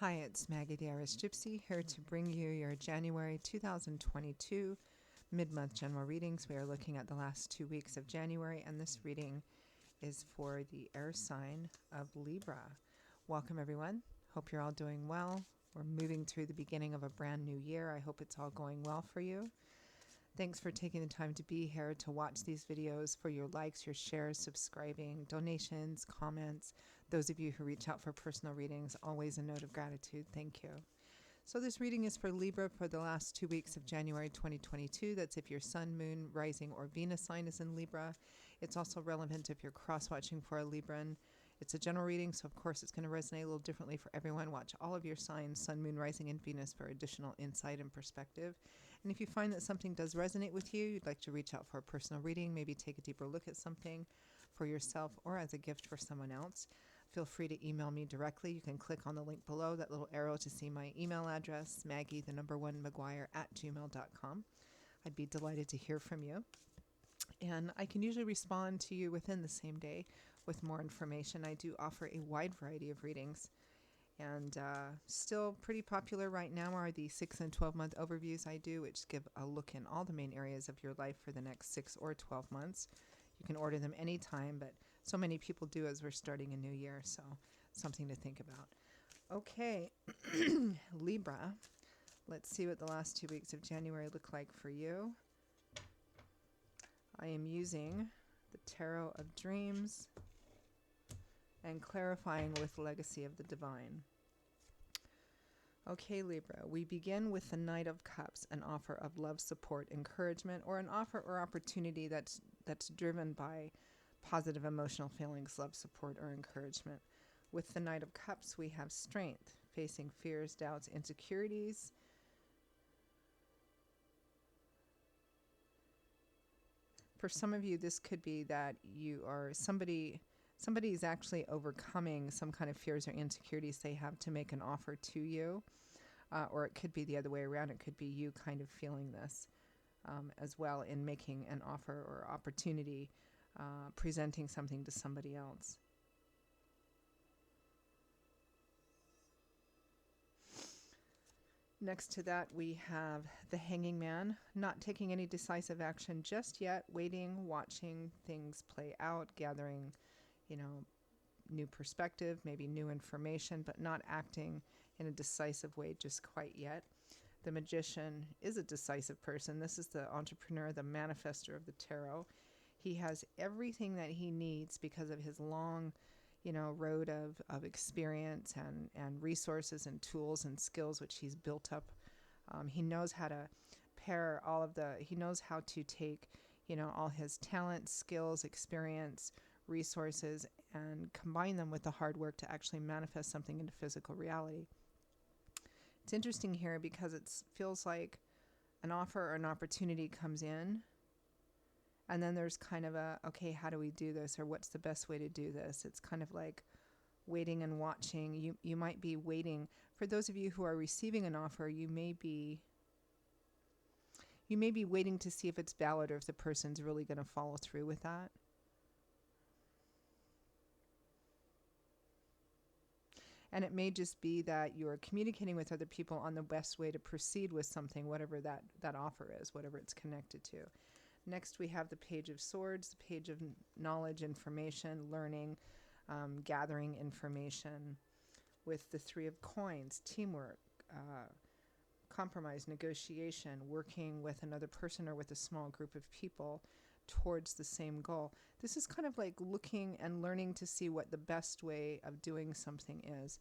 Hi, it's Maggie the Irish Gypsy here to bring you your January 2022 mid-month general readings. We are looking at the last 2 weeks of January, and this reading is for the air sign of Libra. Welcome, everyone. Hope you're all doing well. We're moving through the beginning of a brand new year. I hope it's all going well for you. Thanks for taking the time to be here to watch these videos, for your likes, your shares, subscribing, donations, comments. Those of you who reach out for personal readings, always a note of gratitude. Thank you. So this reading is for Libra for the last 2 weeks of January 2022. That's if your sun, moon, rising, or Venus sign is in Libra. It's also relevant if you're cross-watching for a Libran. It's a general reading, so of course it's going to resonate a little differently for everyone. Watch all of your signs, sun, moon, rising, and Venus for additional insight and perspective. And if you find that something does resonate with you, you'd like to reach out for a personal reading, maybe take a deeper look at something for yourself or as a gift for someone else, feel free to email me directly. You can click on the link below, that little arrow, to see my email address, maggie1maguire@gmail.com. I'd be delighted to hear from you. And I can usually respond to you within the same day with more information. I do offer a wide variety of readings. And still pretty popular right now are the 6 and 12-month overviews I do, which give a look in all the main areas of your life for the next 6 or 12 months. You can order them anytime, but so many people do as we're starting a new year, so something to think about. Okay, Libra. Let's see what the last 2 weeks of January look like for you. I am using the Tarot of Dreams and clarifying with Legacy of the Divine. Okay, Libra, we begin with the Knight of Cups, an offer of love, support, encouragement, or an offer or opportunity that's driven by positive emotional feelings, love, support, or encouragement. With the Knight of Cups, we have strength, facing fears, doubts, insecurities. For some of you, this could be that you are somebody is actually overcoming some kind of fears or insecurities they have to make an offer to you. Or it could be the other way around. It could be you kind of feeling this as well in making an offer or opportunity, presenting something to somebody else. Next to that, we have the Hanging Man, not taking any decisive action just yet, waiting, watching things play out, gathering, new perspective, maybe new information, but not acting in a decisive way just quite yet. The Magician is a decisive person. This is the entrepreneur, the manifester of the tarot. He has everything that he needs because of his long road of experience and resources and tools and skills which he's built up. He knows how to pair he knows how to take, all his talents, skills, experience, resources, and combine them with the hard work to actually manifest something into physical reality. It's interesting here because it feels like an offer or an opportunity comes in, and then there's kind of okay, how do we do this, or what's the best way to do this? It's kind of like waiting and watching. You might be waiting. For those of you who are receiving an offer, you may be waiting to see if it's valid or if the person's really going to follow through with that. And it may just be that you're communicating with other people on the best way to proceed with something, whatever that offer is, whatever it's connected to. Next, we have the Page of Swords, the page of knowledge, information, learning, gathering information. With the Three of Coins, teamwork, compromise, negotiation, working with another person or with a small group of people towards the same goal. This is kind of like looking and learning to see what the best way of doing something is.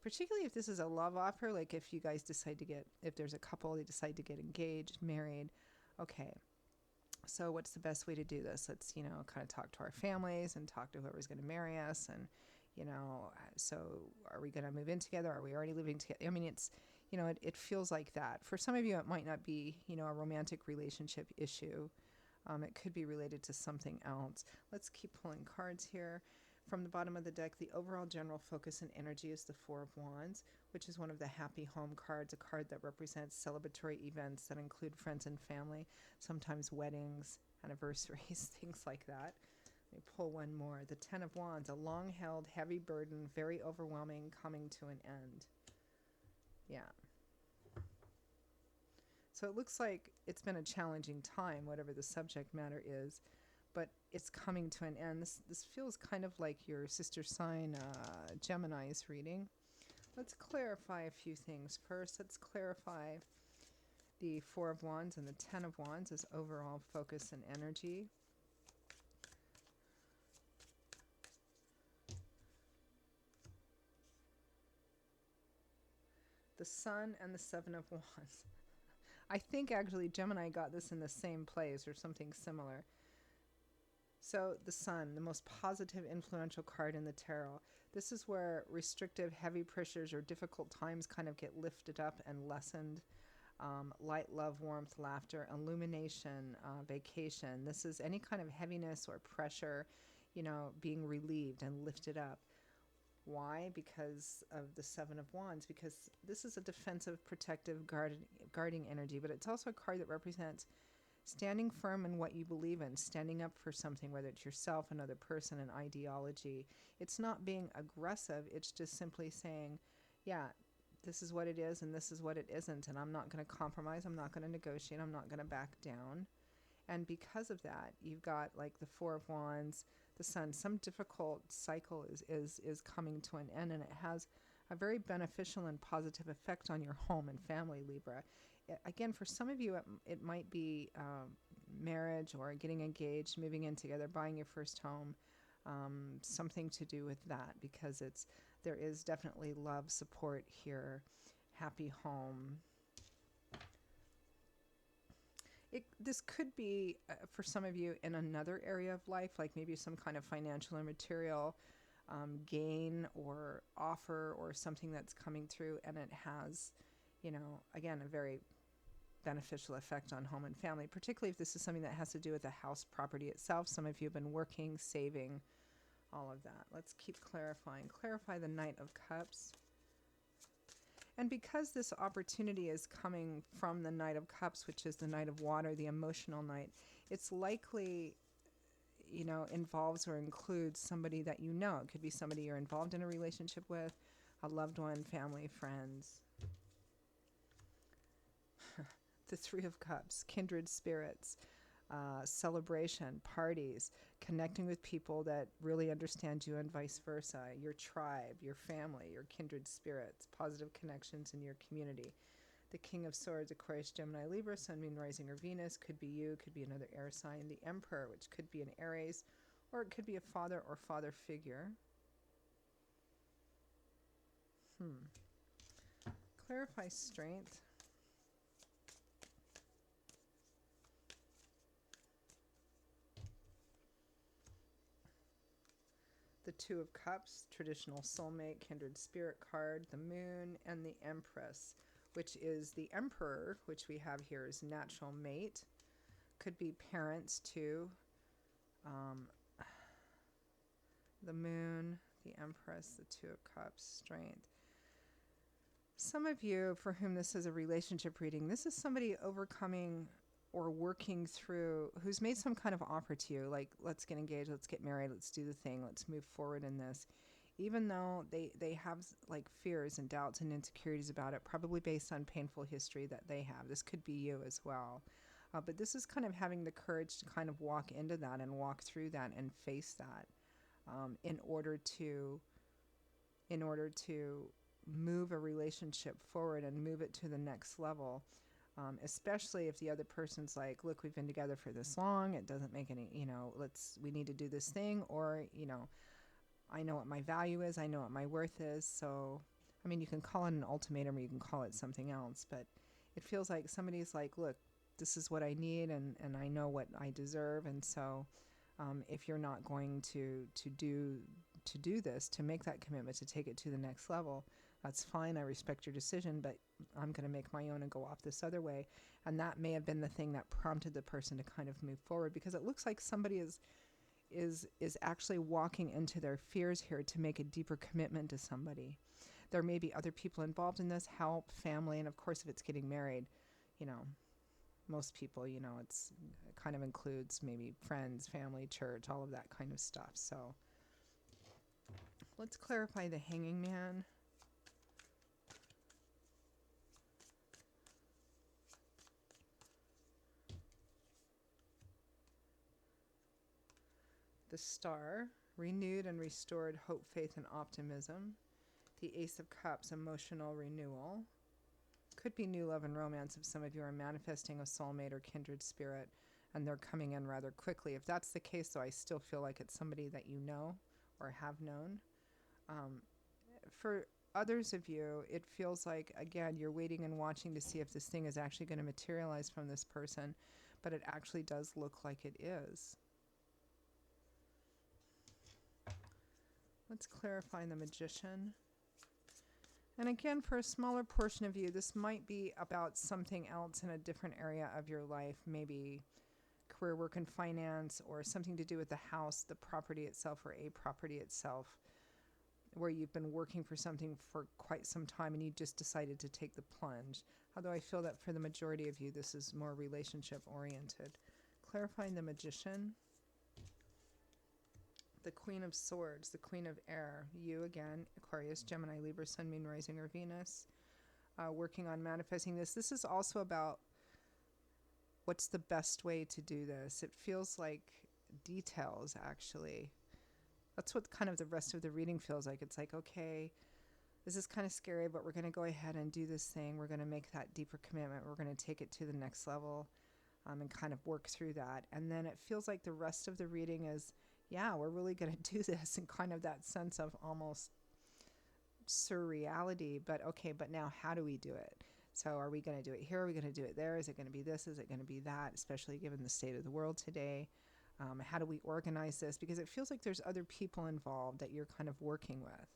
Particularly if this is a love offer, like if you guys decide to if there's a couple, they decide to get engaged, married. Okay, so what's the best way to do this? Let's, kind of talk to our families and talk to whoever's going to marry us. And, so are we going to move in together? Are we already living together? I mean, it's, it feels like that. For some of you, it might not be, a romantic relationship issue. It could be related to something else. Let's keep pulling cards here. From the bottom of the deck, the overall general focus and energy is the Four of Wands, which is one of the happy home cards, a card that represents celebratory events that include friends and family, sometimes weddings, anniversaries, things like that. Let me pull one more. The Ten of Wands, a long-held, heavy burden, very overwhelming, coming to an end. Yeah. So it looks like it's been a challenging time, whatever the subject matter is, but it's coming to an end. This feels kind of like your sister sign Gemini's reading. Let's clarify a few things first. Let's clarify the Four of Wands and the Ten of Wands as overall focus and energy. The Sun and the Seven of Wands. I think actually Gemini got this in the same place or something similar. So the Sun, the most positive, influential card in the tarot. This is where restrictive, heavy pressures or difficult times kind of get lifted up and lessened. Light, love, warmth, laughter, illumination, vacation. This is any kind of heaviness or pressure, being relieved and lifted up. Why? Because of the Seven of Wands. Because this is a defensive, protective, guarding energy, but it's also a card that represents standing firm in what you believe in, standing up for something, whether it's yourself, another person, an ideology. It's not being aggressive. It's just simply saying, yeah, this is what it is and this is what it isn't. And I'm not going to compromise. I'm not going to negotiate. I'm not going to back down. And because of that, you've got like the Four of Wands, the Sun. Some difficult cycle is coming to an end, and it has a very beneficial and positive effect on your home and family, Libra. Again, for some of you, it might be marriage or getting engaged, moving in together, buying your first home, something to do with that, because there is definitely love, support here, happy home. This could be, for some of you, in another area of life, like maybe some kind of financial or material gain or offer or something that's coming through, and it has, again, a very beneficial effect on home and family, particularly if this is something that has to do with the house property itself. Some of you have been working, saving, all of that. Let's keep clarifying. Clarify the Knight of Cups. And because this opportunity is coming from the Knight of Cups, which is the Knight of Water, the emotional Knight, it's likely, involves or includes somebody that you know. It could be somebody you're involved in a relationship with, a loved one, family, friends. The Three of Cups, kindred spirits, celebration, parties, connecting with people that really understand you and vice versa, your tribe, your family, your kindred spirits, positive connections in your community. The King of Swords, Aquarius, Gemini, Libra, Sun, Moon, Rising, or Venus, could be you, could be another air sign. The Emperor, which could be an Aries, or it could be a father or father figure. Clarify strength. The Two of Cups, traditional soulmate, kindred spirit card, the Moon, and the Empress, which is the Emperor, which we have here is natural mate. Could be parents too. The Moon, the Empress, the Two of Cups, strength. Some of you for whom this is a relationship reading, this is somebody overcoming or working through, who's made some kind of offer to you, like, let's get engaged, let's get married, let's do the thing, let's move forward in this. Even though they have like fears and doubts and insecurities about it, probably based on painful history that they have. This could be you as well. But this is kind of having the courage to kind of walk into that and walk through that and face that in order to move a relationship forward and move it to the next level. Especially if the other person's like, look, we've been together for this long, it doesn't make any, we need to do this thing, or, I know what my value is, I know what my worth is. So, you can call it an ultimatum or you can call it something else, but it feels like somebody's like, look, this is what I need, and I know what I deserve. And so if you're not going to do this, to make that commitment, to take it to the next level, that's fine. I respect your decision, but I'm going to make my own and go off this other way. And that may have been the thing that prompted the person to kind of move forward, because it looks like somebody is actually walking into their fears here to make a deeper commitment to somebody. There may be other people involved in this, help, family, and of course, if it's getting married, most people, it kind of includes maybe friends, family, church, all of that kind of stuff. So let's clarify the Hanging Man. The Star, renewed and restored hope, faith, and optimism. The Ace of Cups, emotional renewal. Could be new love and romance if some of you are manifesting a soulmate or kindred spirit and they're coming in rather quickly. If that's the case, though, I still feel like it's somebody that you know or have known. For others of you, it feels like, again, you're waiting and watching to see if this thing is actually going to materialize from this person, but it actually does look like it is. Let's clarify the Magician. And again, for a smaller portion of you, this might be about something else in a different area of your life, maybe career, work, and finance, or something to do with the house, the property itself, or a property itself, where you've been working for something for quite some time and you just decided to take the plunge. Although I feel that for the majority of you, this is more relationship oriented. Clarifying the Magician. The Queen of Swords, the Queen of Air. You again, Aquarius, Gemini, Libra, Sun, Moon, Rising, or Venus. Working on manifesting this. This is also about what's the best way to do this. It feels like details, actually. That's what kind of the rest of the reading feels like. It's like, okay, this is kind of scary, but we're going to go ahead and do this thing. We're going to make that deeper commitment. We're going to take it to the next level and kind of work through that. And then it feels like the rest of the reading is, yeah, we're really going to do this, and kind of that sense of almost surreality. But okay, but now how do we do it? So are we going to do it here? Are we going to do it there? Is it going to be this? Is it going to be that? Especially given the state of the world today. How do we organize this? Because it feels like there's other people involved that you're kind of working with.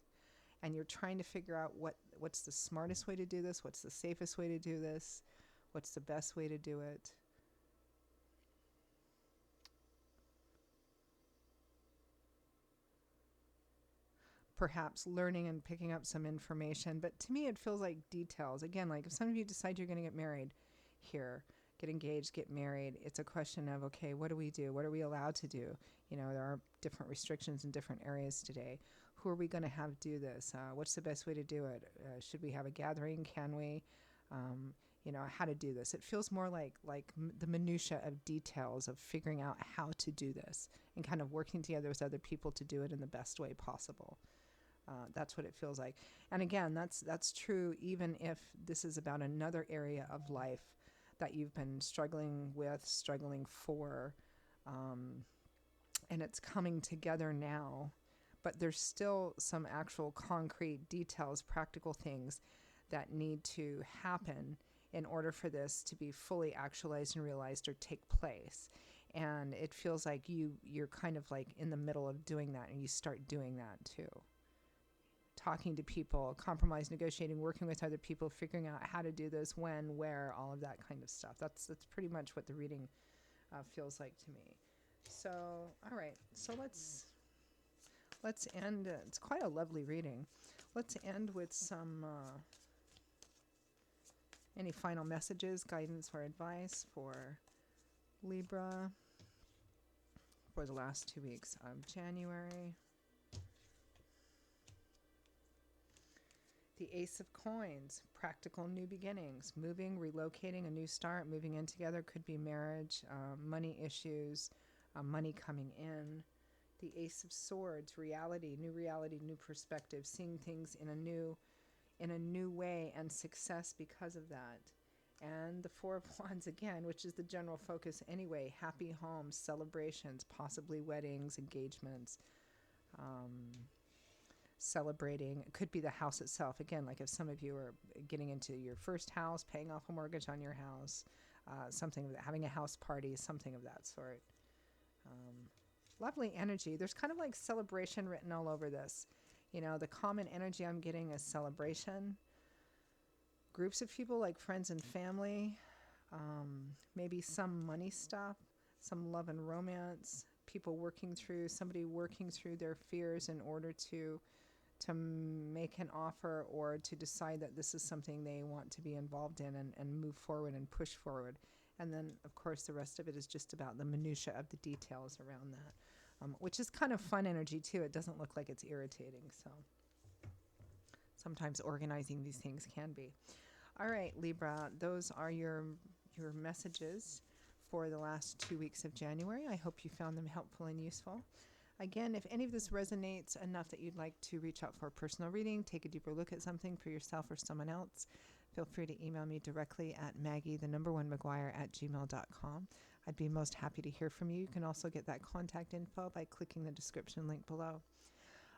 And you're trying to figure out what's the smartest way to do this? What's the safest way to do this? What's the best way to do it? Perhaps learning and picking up some information. But to me, it feels like details. Again, like if some of you decide you're going to get married here, get engaged, get married, it's a question of, okay, what do we do? What are we allowed to do? You know, there are different restrictions in different areas today. Who are we going to have do this? What's the best way to do it? Should we have a gathering? Can we? You know, how to do this. It feels more like the minutia of details of figuring out how to do this and kind of working together with other people to do it in the best way possible. That's what it feels like. And again, that's true even if this is about another area of life that you've been struggling with, struggling for, and it's coming together now. But there's still some actual concrete details, practical things that need to happen in order for this to be fully actualized and realized or take place. And it feels like you're kind of like in the middle of doing that, and you start doing that too. Talking to people, compromise, negotiating, working with other people, figuring out how to do this, when, where, all of that kind of stuff. That's pretty much what the reading feels like to me. So, all right. So let's end. It's quite a lovely reading. Let's end with some any final messages, guidance, or advice for Libra for the last 2 weeks of January. The Ace of Coins, practical new beginnings, moving, relocating, a new start, moving in together, could be marriage, money issues, money coming in. The Ace of Swords, reality, new perspective, seeing things in a new way, and success because of that. And the Four of Wands again, which is the general focus anyway, happy homes, celebrations, possibly weddings, engagements, celebrating. It could be the house itself. Again, like if some of you are getting into your first house, paying off a mortgage on your house, something of that, having a house party, something of that sort. Lovely energy. There's kind of like celebration written all over this. You know, the common energy I'm getting is celebration. Groups of people like friends and family, maybe some money stuff, some love and romance, somebody working through their fears in order to make an offer or to decide that this is something they want to be involved in and move forward and push forward. And then, of course, the rest of it is just about the minutia of the details around that, which is kind of fun energy, too. It doesn't look like it's irritating. So sometimes organizing these things can be. All right, Libra, those are your messages for the last 2 weeks of January. I hope you found them helpful and useful. Again, if any of this resonates enough that you'd like to reach out for a personal reading, take a deeper look at something for yourself or someone else, feel free to email me directly at maggie1mcguire@gmail.com. I'd be most happy to hear from you. You can also get that contact info by clicking the description link below.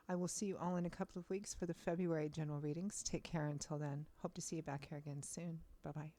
I will see you all in a couple of weeks for the February general readings. Take care until then. Hope to see you back here again soon. Bye-bye.